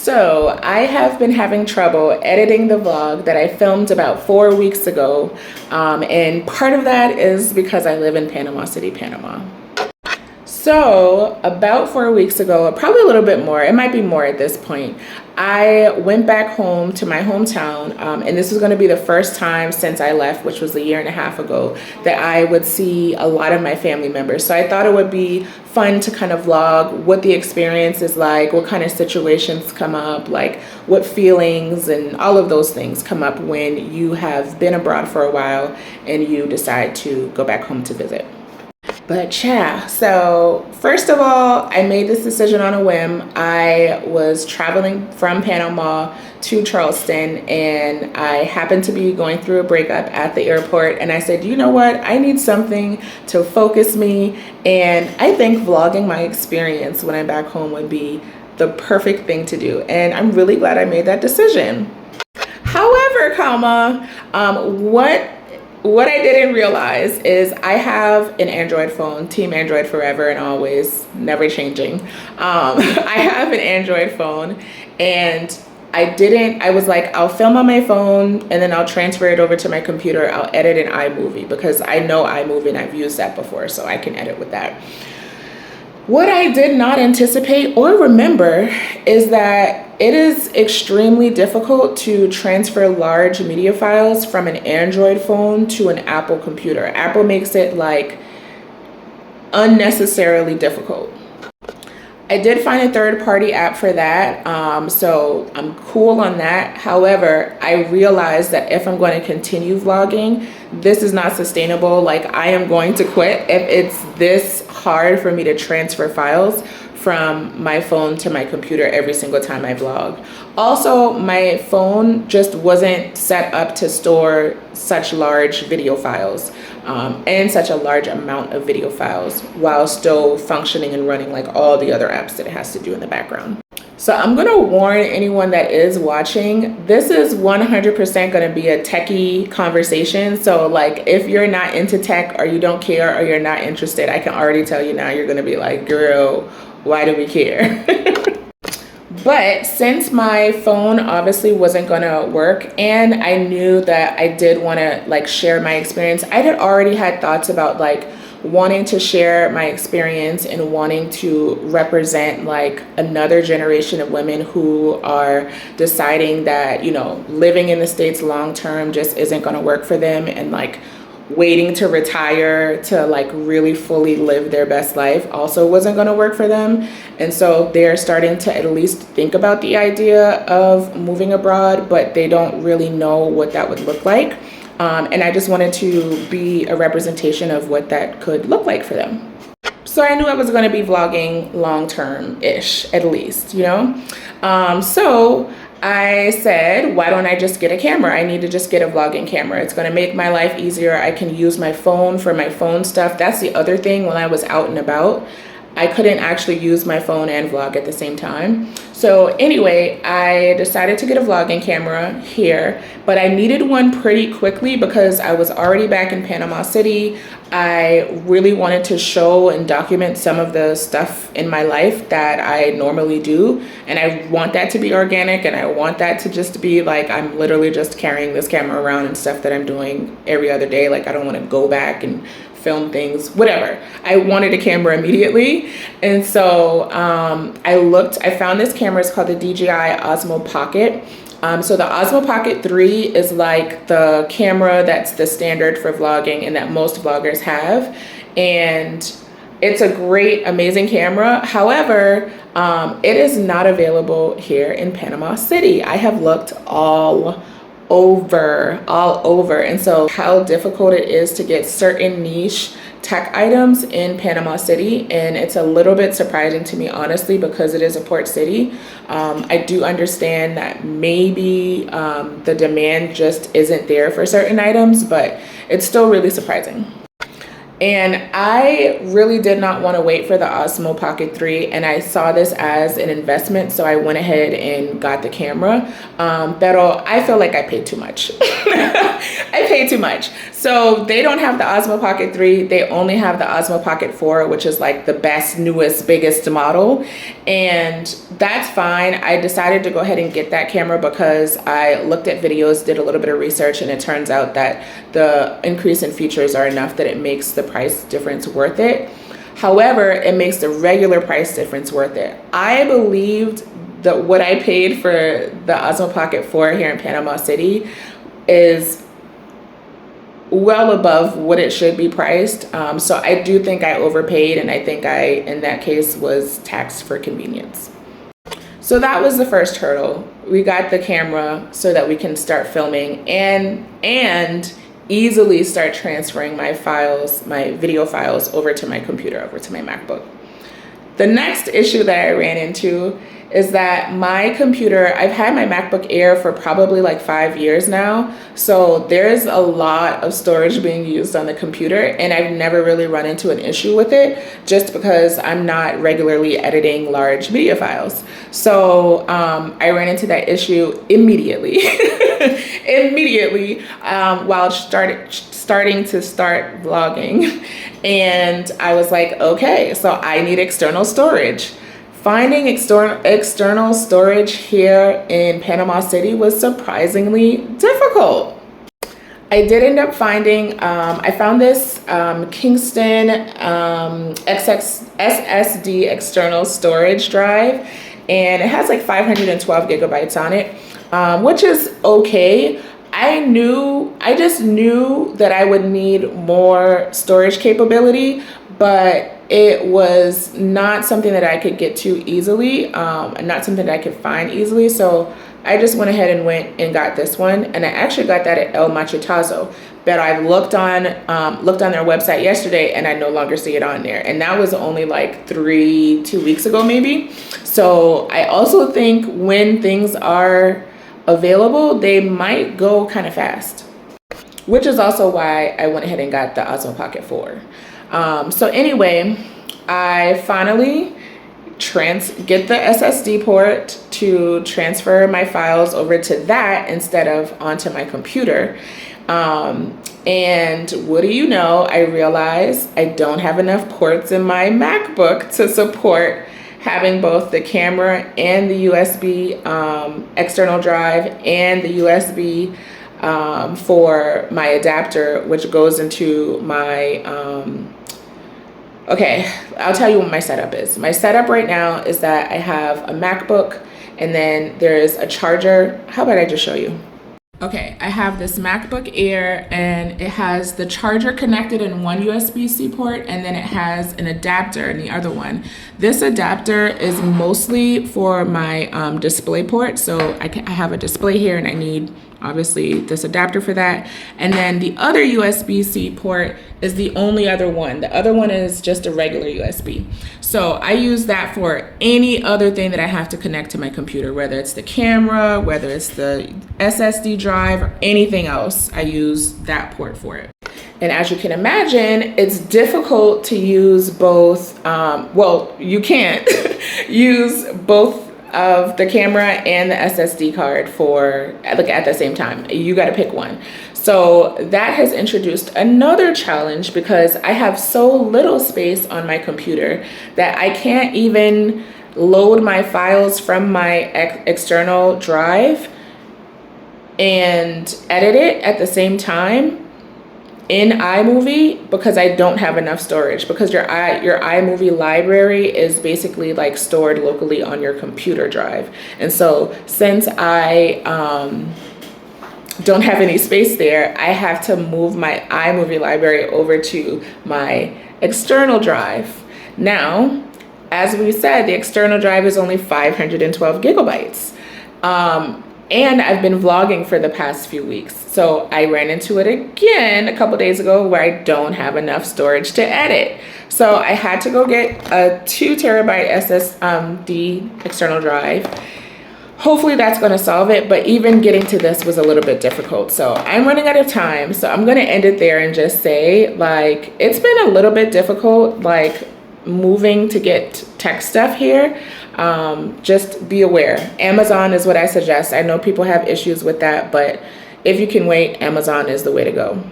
So I have been having trouble editing the vlog that I filmed about 4 weeks ago. And part of that is because I live in Panama City, Panama. So about 4 weeks ago, probably a little bit more, it might be more at this point, I went back home to my hometown, and this was going to be the first time since I left, which was a year and a half ago, that I would see a lot of my family members. So I thought it would be fun to kind of vlog what the experience is like, what kind of situations come up, like what feelings and all of those things come up when you have been abroad for a while and you decide to go back home to visit. But yeah, so first of all, I made this decision on a whim. I was traveling from Panama to Charleston, and I happened to be going through a breakup at the airport, and I said, you know what, I need something to focus me, and I think vlogging my experience when I'm back home would be the perfect thing to do, and I'm really glad I made that decision. However, what I didn't realize is I have an Android phone, Team Android forever and always, never changing. I have an Android phone, and I was like, I'll film on my phone and then I'll transfer it over to my computer. I'll edit in iMovie because I know iMovie and I've used that before, so I can edit with that. What I did not anticipate or remember is that it is extremely difficult to transfer large media files from an Android phone to an Apple computer. Apple makes it like unnecessarily difficult. I did find a third-party app for that, so I'm cool on that. However, I realized that if I'm going to continue vlogging, this is not sustainable. Like, I am going to quit if it's this hard for me to transfer files from my phone to my computer every single time I vlog. Also, my phone just wasn't set up to store such large video files and such a large amount of video files while still functioning and running like all the other apps that it has to do in the background. So I'm gonna warn anyone that is watching, this is 100% gonna be a techie conversation. So like, if you're not into tech or you don't care or you're not interested, I can already tell you now, you're gonna be like, girl, why do we care? But since my phone obviously wasn't gonna work, and I knew that I did wanna like share my experience, I had already had thoughts about like wanting to share my experience and wanting to represent like another generation of women who are deciding that, you know, living in the States long term just isn't gonna work for them, and like waiting to retire to like really fully live their best life also wasn't going to work for them. And so they're starting to at least think about the idea of moving abroad, but they don't really know what that would look like. And I just wanted to be a representation of what that could look like for them. So I knew I was going to be vlogging long-term-ish, at least, you know? So I said, why don't I just get a camera? I need to just get a vlogging camera. It's going to make my life easier. I can use my phone for my phone stuff. That's the other thing. When I was out and about, I couldn't actually use my phone and vlog at the same time. So anyway, I decided to get a vlogging camera here, but I needed one pretty quickly because I was already back in Panama City. I really wanted to show and document some of the stuff in my life that I normally do. And I want that to be organic, and I want that to just be like, I'm literally just carrying this camera around and stuff that I'm doing every other day. Like, I don't want to go back and film things, whatever. I wanted a camera immediately. And so I found this camera. It's called the DJI Osmo Pocket. So the Osmo Pocket 3 is like the camera that's the standard for vlogging and that most vloggers have. And it's a great, amazing camera. However, it is not available here in Panama City. I have looked all over. And so how difficult it is to get certain niche tech items in Panama City. And it's a little bit surprising to me, honestly, because it is a port city. I do understand that maybe the demand just isn't there for certain items, but it's still really surprising. And I really did not want to wait for the Osmo Pocket 3, and I saw this as an investment, so I went ahead and got the camera. Pero I feel like I paid too much. I paid too much. So they don't have the Osmo Pocket 3, they only have the Osmo Pocket 4, which is like the best, newest, biggest model. And that's fine. I decided to go ahead and get that camera because I looked at videos, did a little bit of research, and it turns out that the increase in features are enough that it makes the price difference worth it. However, it makes the regular price difference worth it. I believed that what I paid for the Osmo Pocket 4 here in Panama City is well above what it should be priced. So I do think I overpaid, and I think I, in that case, was taxed for convenience. So that was the first hurdle. We got the camera so that we can start filming and easily start transferring my files, my video files, over to my computer, over to my MacBook. The next issue that I ran into is that my computer, I've had my MacBook Air for probably like 5 years now. So there's a lot of storage being used on the computer, and I've never really run into an issue with it just because I'm not regularly editing large video files. So I ran into that issue immediately, while starting to start vlogging. And I was like, okay, so I need external storage. Finding external storage here in Panama City was surprisingly difficult. I did end up finding, I found this Kingston SSD external storage drive, and it has like 512 gigabytes on it, which is okay. I just knew that I would need more storage capability, but it was not something that I could get to easily, and not something that I could find easily. So I just went ahead and got this one, and I actually got that at El Machetazo. But I looked on their website yesterday, and I no longer see it on there. And that was only like 2 weeks ago, maybe. So I also think when things are available, they might go kind of fast, which is also why I went ahead and got the Osmo Pocket 4. So anyway, I finally get the SSD port to transfer my files over to that instead of onto my computer. And what do you know, I realized I don't have enough ports in my MacBook to support having both the camera and the USB external drive and the USB for my adapter, which goes into my, okay, I'll tell you what my setup is. My setup right now is that I have a MacBook, and then there's a charger. How about I just show you? Okay, I have this MacBook Air, and it has the charger connected in one USB-C port, and then it has an adapter in the other one. This adapter is mostly for my display port, so I have a display here, and I need obviously this adapter for that. And then the other USB-C port is the only other one. The other one is just a regular USB. So I use that for any other thing that I have to connect to my computer, whether it's the camera, whether it's the SSD drive, or anything else. I use that port for it. And as you can imagine, it's difficult to use both, well, you can't use both of the camera and the SSD card for like at the same time. You got to pick one. So that has introduced another challenge because I have so little space on my computer that I can't even load my files from my external drive and edit it at the same time in iMovie because I don't have enough storage, because your iMovie library is basically like stored locally on your computer drive. And so since I don't have any space there, I have to move my iMovie library over to my external drive. Now, as we said, the external drive is only 512 gigabytes. And I've been vlogging for the past few weeks. So I ran into it again a couple days ago where I don't have enough storage to edit. So I had to go get a 2 terabyte SSD external drive. hopefully that's going to solve it. But even getting to this was a little bit difficult. So I'm running out of time. So I'm going to end it there and just say, like, it's been a little bit difficult, like moving to get tech stuff here. Just be aware. Amazon is what I suggest. I know people have issues with that, but if you can wait, Amazon is the way to go.